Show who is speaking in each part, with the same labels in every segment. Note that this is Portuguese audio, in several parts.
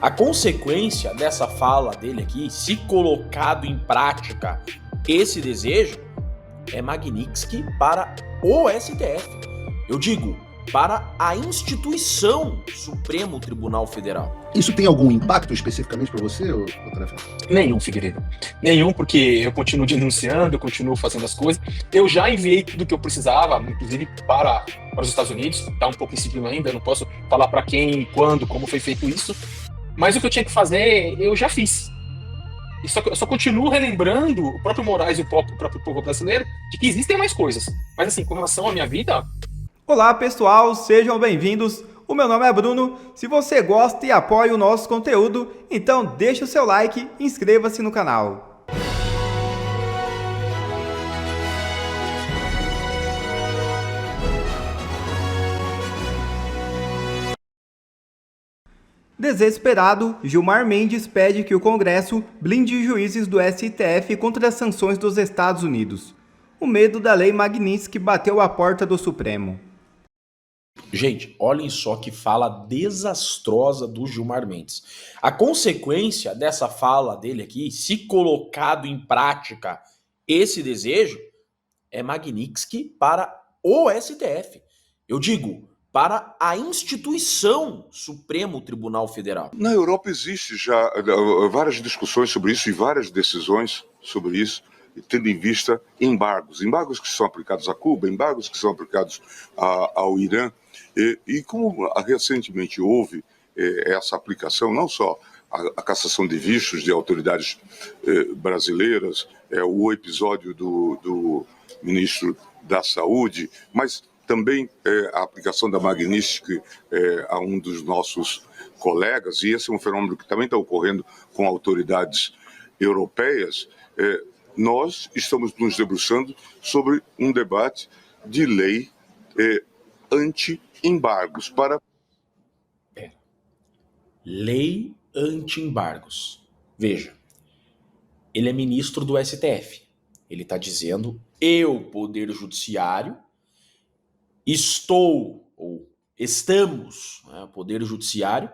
Speaker 1: A consequência dessa fala dele aqui, se colocado em prática esse desejo, é Magnitsky para o STF. Eu digo, para a instituição Supremo Tribunal Federal.
Speaker 2: Isso tem algum impacto especificamente para você, doutora Fé?
Speaker 3: Nenhum, Figueiredo. Nenhum, porque eu continuo denunciando, eu continuo fazendo as coisas. Eu já enviei tudo que eu precisava, inclusive para os Estados Unidos. Está um pouco em sigilo ainda, não posso falar para quem, quando, como foi feito isso. Mas o que eu tinha que fazer, eu já fiz. Eu só continuo relembrando o próprio Moraes e o próprio povo brasileiro de que existem mais coisas. Mas assim, com relação à minha vida...
Speaker 4: Olá pessoal, sejam bem-vindos. O meu nome é Bruno. Se você gosta e apoia o nosso conteúdo, então deixa o seu like e inscreva-se no canal. Desesperado, Gilmar Mendes pede que o Congresso blinde juízes do STF contra as sanções dos Estados Unidos. O medo da lei Magnitsky bateu à porta do Supremo.
Speaker 1: Gente, olhem só que fala desastrosa do Gilmar Mendes. A consequência dessa fala dele aqui, se colocado em prática esse desejo, é Magnitsky para o STF. Eu digo, para a instituição Supremo Tribunal Federal.
Speaker 5: Na Europa existe já várias discussões sobre isso e várias decisões sobre isso, tendo em vista embargos que são aplicados a Cuba, embargos que são aplicados ao Irã. E como recentemente houve essa aplicação, não só a cassação de vistos de autoridades brasileiras, o episódio do ministro da Saúde, mas também a aplicação da Magnitsky a um dos nossos colegas, e esse é um fenômeno que também está ocorrendo com autoridades europeias. Nós estamos nos debruçando sobre um debate de lei anti-embargos para...
Speaker 1: Lei anti-embargos. Veja, ele é ministro do STF. Ele está dizendo, eu, Poder Judiciário, estamos, né, Poder Judiciário,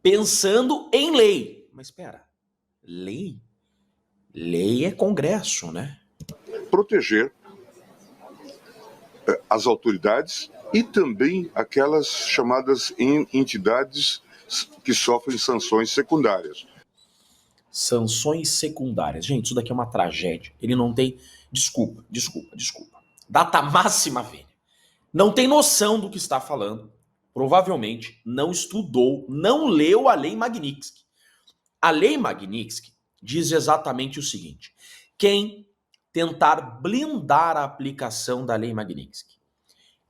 Speaker 1: pensando em lei. Mas espera, lei? Lei é Congresso, né?
Speaker 5: Proteger as autoridades e também aquelas chamadas entidades que sofrem sanções secundárias.
Speaker 1: Sanções secundárias. Gente, isso daqui é uma tragédia. Ele não tem... Desculpa. Data máxima, velho. Não tem noção do que está falando. Provavelmente não estudou, não leu a Lei Magnitsky. A Lei Magnitsky diz exatamente o seguinte. Quem tentar blindar a aplicação da Lei Magnitsky,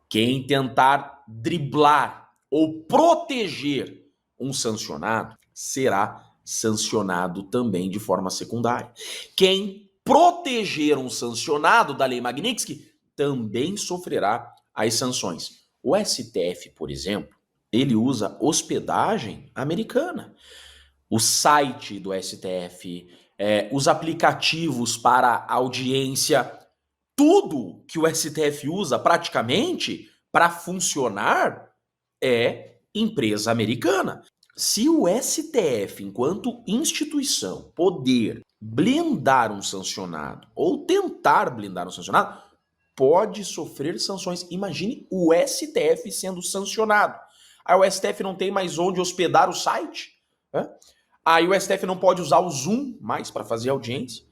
Speaker 1: quem tentar driblar ou proteger um sancionado, será sancionado também de forma secundária. Quem proteger um sancionado da Lei Magnitsky também sofrerá as sanções. O STF, por exemplo, ele usa hospedagem americana. O site do STF, os aplicativos para audiência, tudo que o STF usa praticamente para funcionar é empresa americana. Se o STF, enquanto instituição, poder blindar um sancionado ou tentar blindar um sancionado, pode sofrer sanções. Imagine o STF sendo sancionado. Aí o STF não tem mais onde hospedar o site. Né? Aí o STF não pode usar o Zoom mais para fazer audiência.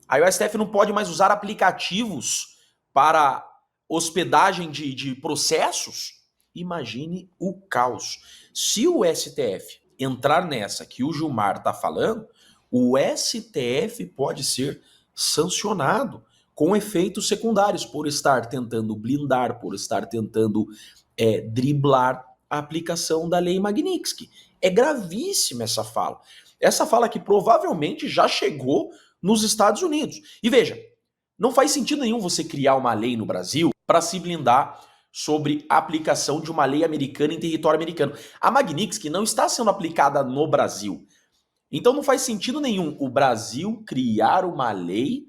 Speaker 1: Aí o STF não pode mais usar aplicativos para hospedagem de processos. Imagine o caos. Se o STF entrar nessa que o Gilmar está falando, o STF pode ser sancionado com efeitos secundários por estar tentando blindar, por estar tentando driblar a aplicação da Lei Magnitsky. É gravíssima essa fala. Essa fala que provavelmente já chegou nos Estados Unidos. E veja, não faz sentido nenhum você criar uma lei no Brasil para se blindar sobre a aplicação de uma lei americana em território americano. A Magnitsky não está sendo aplicada no Brasil. Então não faz sentido nenhum o Brasil criar uma lei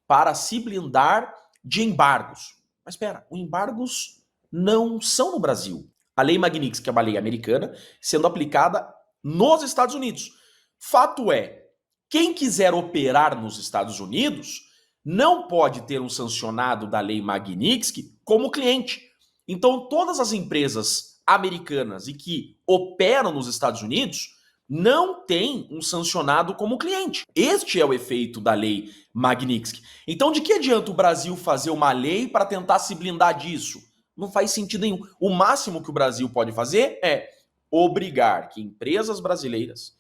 Speaker 1: para se blindar de embargos. Mas espera, os embargos não são no Brasil. A lei Magnitsky é uma lei americana sendo aplicada nos Estados Unidos. Fato é, quem quiser operar nos Estados Unidos não pode ter um sancionado da lei Magnitsky como cliente. Então, todas as empresas americanas e que operam nos Estados Unidos não têm um sancionado como cliente. Este é o efeito da lei Magnitsky. Então, de que adianta o Brasil fazer uma lei para tentar se blindar disso? Não faz sentido nenhum. O máximo que o Brasil pode fazer é obrigar que empresas brasileiras,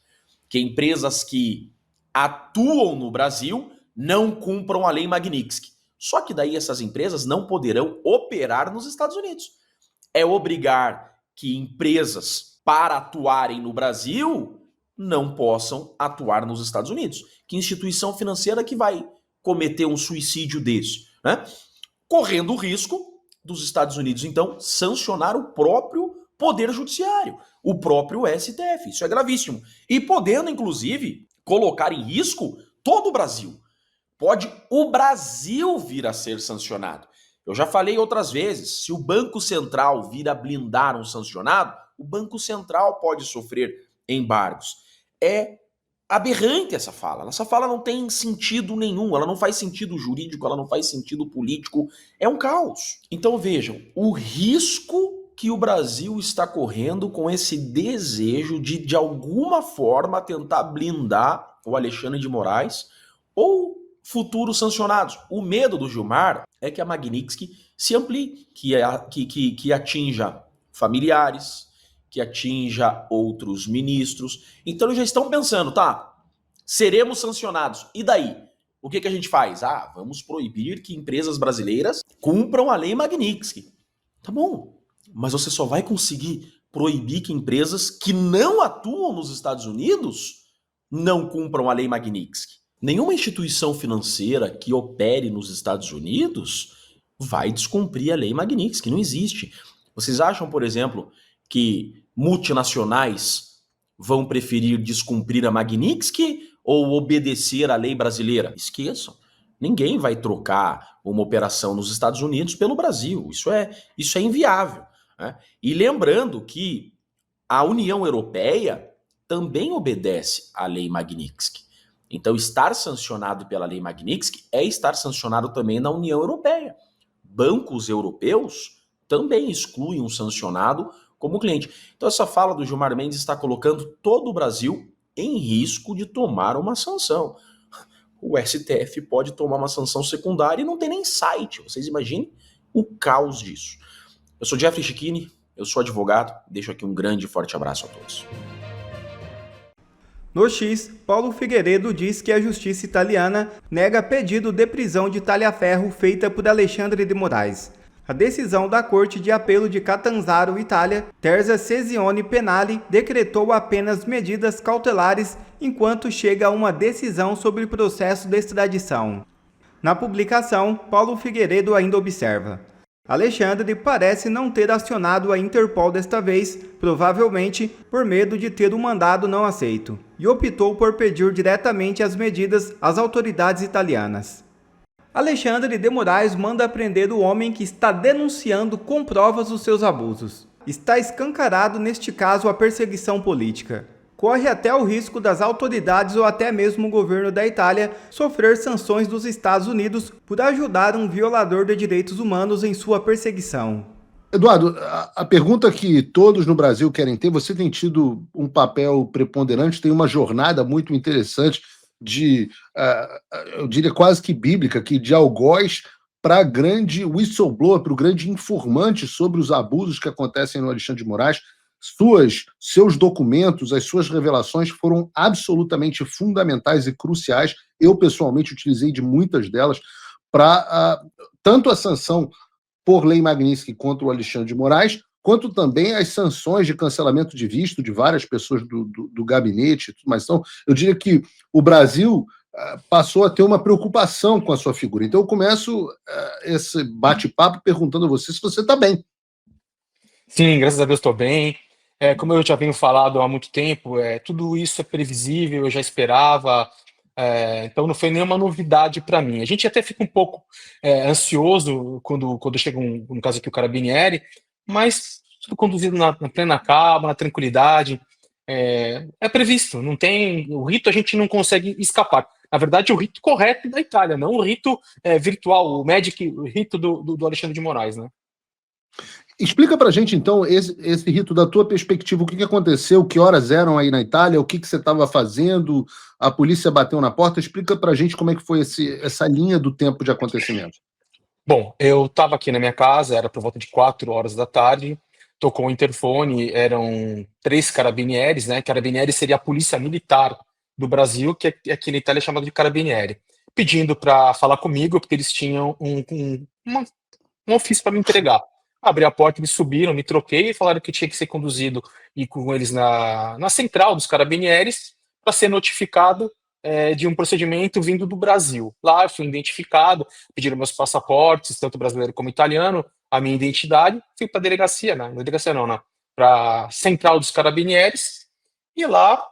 Speaker 1: que empresas que atuam no Brasil, não cumpram a lei Magnitsky. Só que daí essas empresas não poderão operar nos Estados Unidos. É obrigar que empresas, para atuarem no Brasil, não possam atuar nos Estados Unidos. Que instituição financeira que vai cometer um suicídio desse, né? Correndo o risco dos Estados Unidos, então, sancionar o próprio Poder Judiciário, o próprio STF. Isso é gravíssimo. E podendo, inclusive, colocar em risco todo o Brasil. Pode o Brasil vir a ser sancionado. Eu já falei outras vezes, se o Banco Central vir a blindar um sancionado, o Banco Central pode sofrer embargos. É aberrante essa fala. Essa fala não tem sentido nenhum, ela não faz sentido jurídico, ela não faz sentido político, é um caos. Então vejam, o risco que o Brasil está correndo com esse desejo de alguma forma, tentar blindar o Alexandre de Moraes ou futuros sancionados. O medo do Gilmar é que a Magnitsky se amplie, que atinja familiares, que atinja outros ministros. Então eles já estão pensando, tá, seremos sancionados. E daí? O que a gente faz? Vamos proibir que empresas brasileiras cumpram a lei Magnitsky. Tá bom, mas você só vai conseguir proibir que empresas que não atuam nos Estados Unidos não cumpram a lei Magnitsky. Nenhuma instituição financeira que opere nos Estados Unidos vai descumprir a lei Magnitsky, não existe. Vocês acham, por exemplo, que multinacionais vão preferir descumprir a Magnitsky ou obedecer à lei brasileira? Esqueçam. Ninguém vai trocar uma operação nos Estados Unidos pelo Brasil. Isso é inviável, né? E lembrando que a União Europeia também obedece à lei Magnitsky. Então, estar sancionado pela lei Magnitsky é estar sancionado também na União Europeia. Bancos europeus também excluem um sancionado como cliente. Então, essa fala do Gilmar Mendes está colocando todo o Brasil em risco de tomar uma sanção. O STF pode tomar uma sanção secundária e não tem nem site. Vocês imaginem o caos disso. Eu sou Jeffrey Chiquini, eu sou advogado. Deixo aqui um grande e forte abraço a todos.
Speaker 4: No X, Paulo Figueiredo diz que a justiça italiana nega pedido de prisão de Taliaferro feita por Alexandre de Moraes. A decisão da Corte de Apelo de Catanzaro, Itália, Terza Sezione Penale, decretou apenas medidas cautelares enquanto chega a uma decisão sobre o processo de extradição. Na publicação, Paulo Figueiredo ainda observa: Alexandre parece não ter acionado a Interpol desta vez, provavelmente por medo de ter um mandado não aceito, e optou por pedir diretamente as medidas às autoridades italianas. Alexandre de Moraes manda prender o homem que está denunciando com provas os seus abusos. Está escancarado neste caso a perseguição política. Corre até o risco das autoridades ou até mesmo o governo da Itália sofrer sanções dos Estados Unidos por ajudar um violador de direitos humanos em sua perseguição.
Speaker 2: Eduardo, a pergunta que todos no Brasil querem ter, você tem tido um papel preponderante, tem uma jornada muito interessante eu diria quase que bíblica, que de algoz para grande whistleblower, para o grande informante sobre os abusos que acontecem no Alexandre de Moraes. Seus documentos, as suas revelações foram absolutamente fundamentais e cruciais. Eu, pessoalmente, utilizei de muitas delas para tanto a sanção por lei Magnitsky contra o Alexandre de Moraes, quanto também as sanções de cancelamento de visto de várias pessoas do gabinete e tudo mais. Então, eu diria que o Brasil passou a ter uma preocupação com a sua figura. Então, eu começo esse bate-papo perguntando a você se você está bem.
Speaker 3: Sim, graças a Deus estou bem. Como eu já venho falado há muito tempo, tudo isso é previsível, eu já esperava, então não foi nenhuma novidade para mim. A gente até fica um pouco ansioso quando chega, no caso aqui, o Carabinieri, mas tudo conduzido na plena calma, na tranquilidade. é previsto, não tem o rito, a gente não consegue escapar. Na verdade, o rito correto da Itália, não o rito virtual, o rito do Alexandre de Moraes, né?
Speaker 2: Explica pra gente, então, esse rito da tua perspectiva, o que aconteceu, que horas eram aí na Itália, o que você estava fazendo, a polícia bateu na porta, explica pra gente como é que foi essa linha do tempo de acontecimento.
Speaker 3: Bom, eu estava aqui na minha casa, era por volta de 4 horas da tarde, tocou o interfone, eram 3 carabinieri, né? Carabinieri seria a polícia militar do Brasil, que aqui na Itália é chamado de carabinieri, pedindo para falar comigo, porque eles tinham um ofício para me entregar. Abri a porta, eles subiram, me troquei e falaram que tinha que ser conduzido e com eles na central dos carabinieri para ser notificado de um procedimento vindo do Brasil. Lá eu fui identificado, pediram meus passaportes, tanto brasileiro como italiano, a minha identidade, fui para a delegacia, né? Delegacia não, né? Para a central dos carabinieri, e lá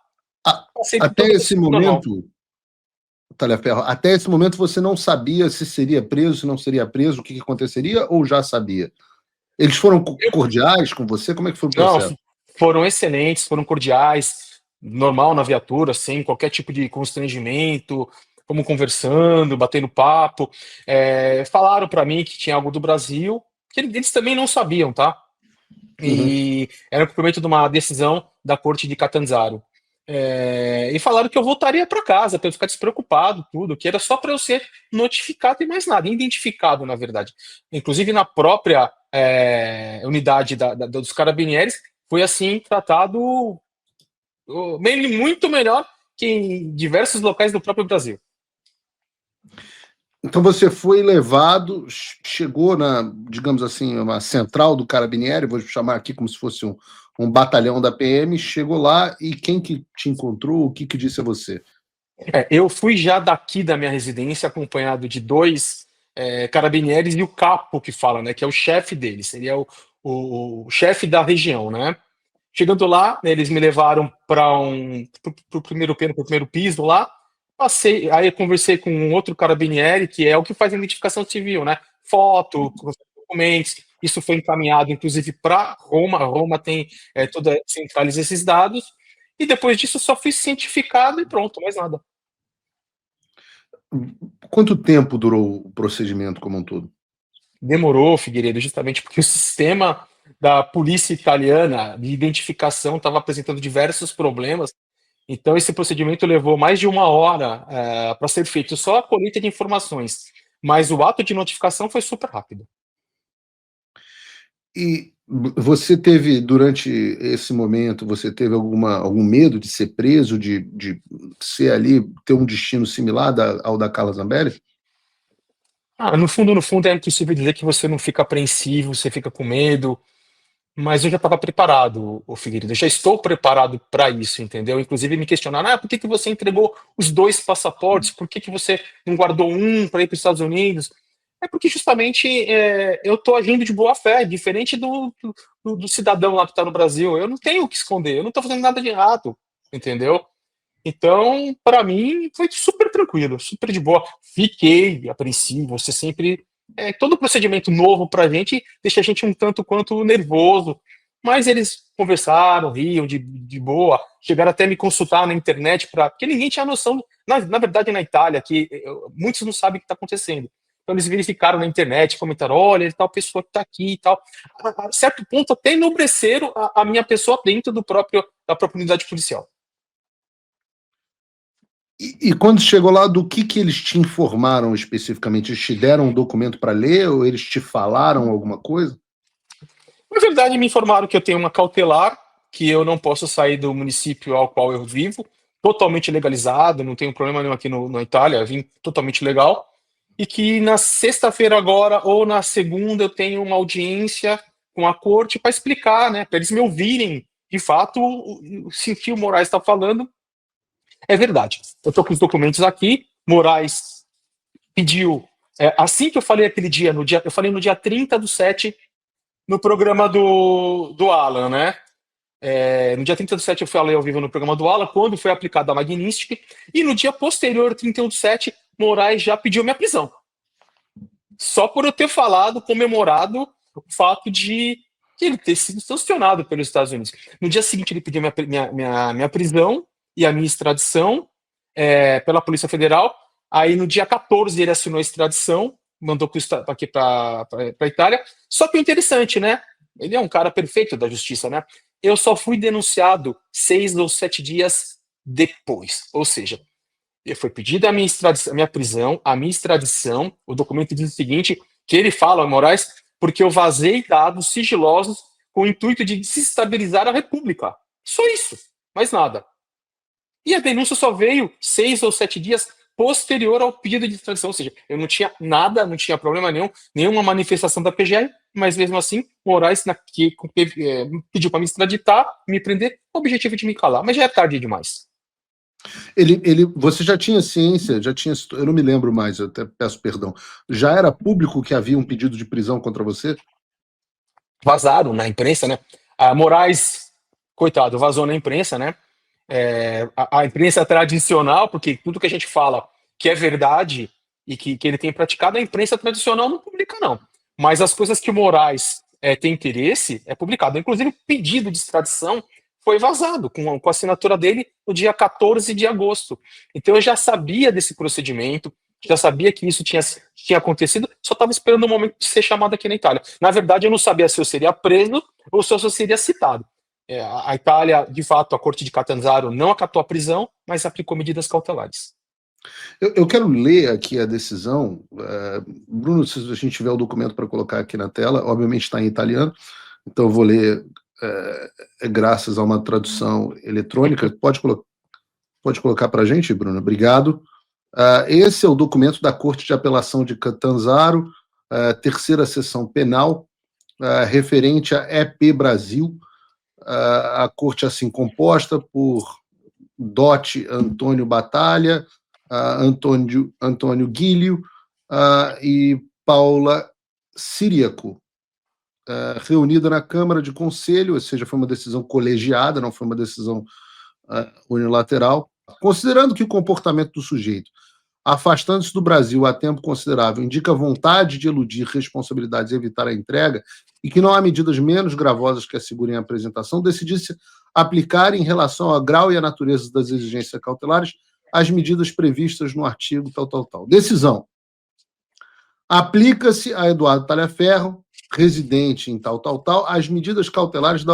Speaker 3: passei por
Speaker 2: Até
Speaker 3: todo o
Speaker 2: esse
Speaker 3: processo normal.
Speaker 2: momento, Talhaferro, até esse momento você não sabia se seria preso, se não seria preso, o que aconteceria, ou já sabia? Eles foram cordiais com você? Como é que foi o
Speaker 3: Não,
Speaker 2: processo?
Speaker 3: foram excelentes, foram cordiais, normal na viatura, sem qualquer tipo de constrangimento, fomos conversando, batendo papo. Falaram para mim que tinha algo do Brasil, que eles também não sabiam, tá?
Speaker 2: Uhum.
Speaker 3: E era o cumprimento de uma decisão da corte de Catanzaro. E falaram que eu voltaria para casa, para eu ficar despreocupado, tudo, que era só para eu ser notificado e mais nada, identificado, na verdade. Inclusive, na própria unidade dos carabinieri, foi assim tratado muito melhor que em diversos locais do próprio Brasil.
Speaker 2: Então você foi levado, chegou na, digamos assim, uma central do Carabinieri, vou chamar aqui como se fosse um batalhão da PM, chegou lá e quem que te encontrou, o que disse a você?
Speaker 3: Eu fui já daqui da minha residência acompanhado de 2 carabinieri e o capo que fala, né, que é o chefe deles, seria o chefe da região, né? Chegando lá, né, eles me levaram para pro primeiro piso lá, passei, aí eu conversei com um outro carabinieri, que é o que faz a identificação civil, né? Foto, documentos, isso foi encaminhado, inclusive, para Roma. Roma tem centraliza esses dados, e depois disso só fui cientificado e pronto, mais nada.
Speaker 2: Quanto tempo durou o procedimento como um todo?
Speaker 3: Demorou, Figueiredo, justamente porque o sistema da polícia italiana de identificação estava apresentando diversos problemas. Então, esse procedimento levou mais de 1 hora para ser feito, só a colheita de informações. Mas o ato de notificação foi super rápido.
Speaker 2: E você teve, durante esse momento, você teve algum medo de ser preso, de ser ali, ter um destino similar ao da Carla Zambelli?
Speaker 3: No fundo, é impossível dizer que você não fica apreensivo, você fica com medo, mas eu já estava preparado, ô Figueiredo, eu já estou preparado para isso, entendeu? Inclusive me questionaram, por que você entregou os 2 passaportes? Por que você não guardou um para ir para os Estados Unidos? É porque justamente eu estou agindo de boa fé, diferente do cidadão lá que está no Brasil. Eu não tenho o que esconder, eu não estou fazendo nada de errado, entendeu? Então, para mim, foi super tranquilo, super de boa. Fiquei apreensivo, você sempre. Todo procedimento novo para a gente deixa a gente um tanto quanto nervoso, mas eles conversaram, riam de boa, chegaram até a me consultar na internet, porque ninguém tinha noção, na verdade, na Itália, que muitos não sabem o que está acontecendo. Então, eles verificaram na internet, comentaram: olha, tal pessoa que está aqui e tal. A certo ponto, até enobreceram a minha pessoa dentro da própria unidade policial.
Speaker 2: E quando chegou lá, do que eles te informaram especificamente? Eles te deram um documento para ler ou eles te falaram alguma coisa?
Speaker 3: Na verdade, me informaram que eu tenho uma cautelar, que eu não posso sair do município ao qual eu vivo, totalmente legalizado, não tenho problema nenhum aqui na Itália, vim totalmente legal, e que na sexta-feira agora ou na segunda eu tenho uma audiência com a corte para explicar, né, para eles me ouvirem, de fato, se o que o Moraes está falando é verdade. Eu estou com os documentos aqui, Moraes pediu, assim que eu falei aquele dia, eu falei no dia 30/7, no programa do Alan, né? No dia 30/7 eu falei ao vivo no programa do Alan, quando foi aplicada a Magnitsky, e no dia posterior, 31/7, Moraes já pediu minha prisão. Só por eu ter falado, comemorado o fato de que ele ter sido sancionado pelos Estados Unidos. No dia seguinte, ele pediu minha prisão e a minha extradição pela Polícia Federal. Aí, no dia 14, ele assinou a extradição, mandou aqui para a Itália. Só que o interessante, né? Ele é um cara perfeito da justiça, né? Eu só fui denunciado 6 ou 7 dias depois. Ou seja, foi pedida a minha prisão, a minha extradição. O documento diz o seguinte, que ele fala, Moraes, porque eu vazei dados sigilosos com o intuito de desestabilizar a República. Só isso, mais nada. E a denúncia só veio 6 ou 7 dias posterior ao pedido de extradição, ou seja, eu não tinha nada, não tinha problema nenhum, nenhuma manifestação da PGR, mas mesmo assim, Moraes pediu para me extraditar, me prender, com o objetivo de me calar, mas já é tarde demais.
Speaker 2: Você já tinha ciência, eu não me lembro mais, eu até peço perdão, já era público que havia um pedido de prisão contra você?
Speaker 3: Vazaram na imprensa, né? A Moraes, coitado, vazou na imprensa, né? A imprensa tradicional, porque tudo que a gente fala que é verdade e que ele tem praticado, a imprensa tradicional não publica, não. Mas as coisas que o Moraes tem interesse é publicado. Inclusive, o pedido de extradição foi vazado com a assinatura dele no dia 14 de agosto. Então, eu já sabia desse procedimento, já sabia que isso tinha acontecido, só estava esperando o momento de ser chamado aqui na Itália. Na verdade, eu não sabia se eu seria preso ou se eu seria citado. A Itália, de fato, a Corte de Catanzaro não acatou a prisão, mas aplicou medidas cautelares.
Speaker 2: Eu quero ler aqui a decisão. Bruno, se a gente tiver o documento para colocar aqui na tela, obviamente está em italiano, então eu vou ler graças a uma tradução eletrônica. Pode colocar para a gente, Bruno? Obrigado. Esse é o documento da Corte de Apelação de Catanzaro, terceira sessão penal, referente a EP Brasil, a corte assim composta por Dotti Antônio Batalha, Antônio Guilho e Paula Siriaco, reunida na Câmara de Conselho, ou seja, foi uma decisão colegiada, não foi uma decisão unilateral, considerando que o comportamento do sujeito, afastando-se do Brasil há tempo considerável, indica vontade de eludir responsabilidades e evitar a entrega, e que não há medidas menos gravosas que assegurem a apresentação, decidisse aplicar, em relação ao grau e à natureza das exigências cautelares, as medidas previstas no artigo tal. Decisão. Aplica-se a Eduardo Talhaferro, residente em tal, as medidas cautelares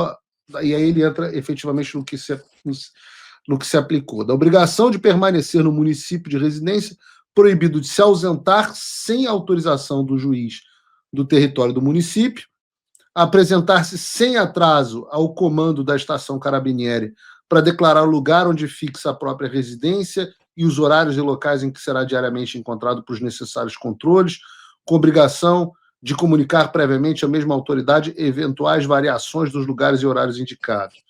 Speaker 2: e aí ele entra efetivamente no que se aplicou, da obrigação de permanecer no município de residência, proibido de se ausentar sem autorização do juiz do território do município, apresentar-se sem atraso ao comando da estação Carabinieri para declarar o lugar onde fixa a própria residência e os horários e locais em que será diariamente encontrado para os necessários controles, com obrigação de comunicar previamente à mesma autoridade eventuais variações dos lugares e horários indicados.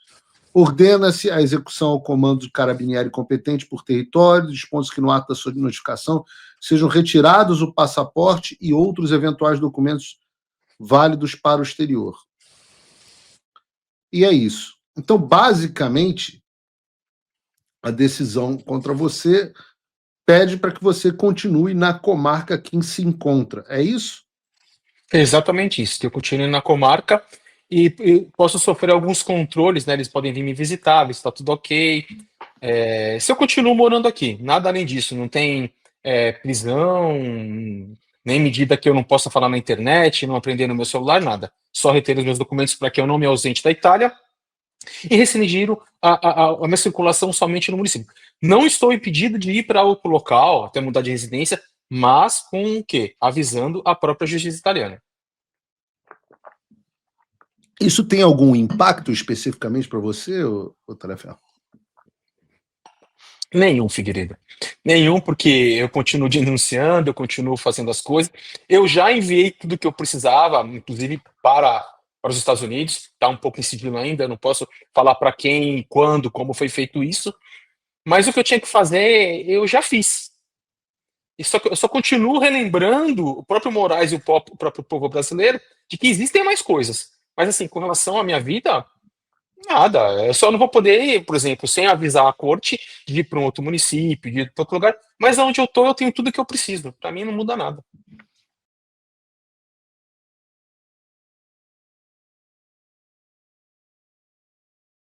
Speaker 2: Ordena-se a execução ao comando de Carabinieri competente por território, dispõe-se que no ato da sua notificação sejam retirados o passaporte e outros eventuais documentos válidos para o exterior. E é isso. Então, basicamente, a decisão contra você pede para que você continue na comarca que se encontra. É isso?
Speaker 3: É exatamente isso, que eu continue na comarca e posso sofrer alguns controles, né? Eles podem vir me visitar, ver se está tudo ok. Se eu continuo morando aqui, nada além disso, não tem prisão, nem medida que eu não possa falar na internet, não aprender no meu celular, nada. Só reter os meus documentos para que eu não me ausente da Itália e restringir a minha circulação somente no município. Não estou impedido de ir para outro local, até mudar de residência, mas com o quê? Avisando a própria justiça italiana.
Speaker 2: Isso tem algum impacto especificamente para você, Talhaferro?
Speaker 3: Nenhum, Figueiredo. Nenhum, porque eu continuo denunciando, eu continuo fazendo as coisas. Eu já enviei tudo que eu precisava, inclusive para os Estados Unidos. Está um pouco em sigilo ainda, não posso falar para quem, quando, como foi feito isso. Mas o que eu tinha que fazer, eu já fiz. Eu só continuo relembrando o próprio Moraes e o próprio povo brasileiro de que existem mais coisas. Mas, assim, com relação à minha vida, nada. Eu só não vou poder, por exemplo, sem avisar a corte, de ir para um outro município, de ir para outro lugar. Mas onde eu estou, eu tenho tudo que eu preciso. Para mim, não muda nada.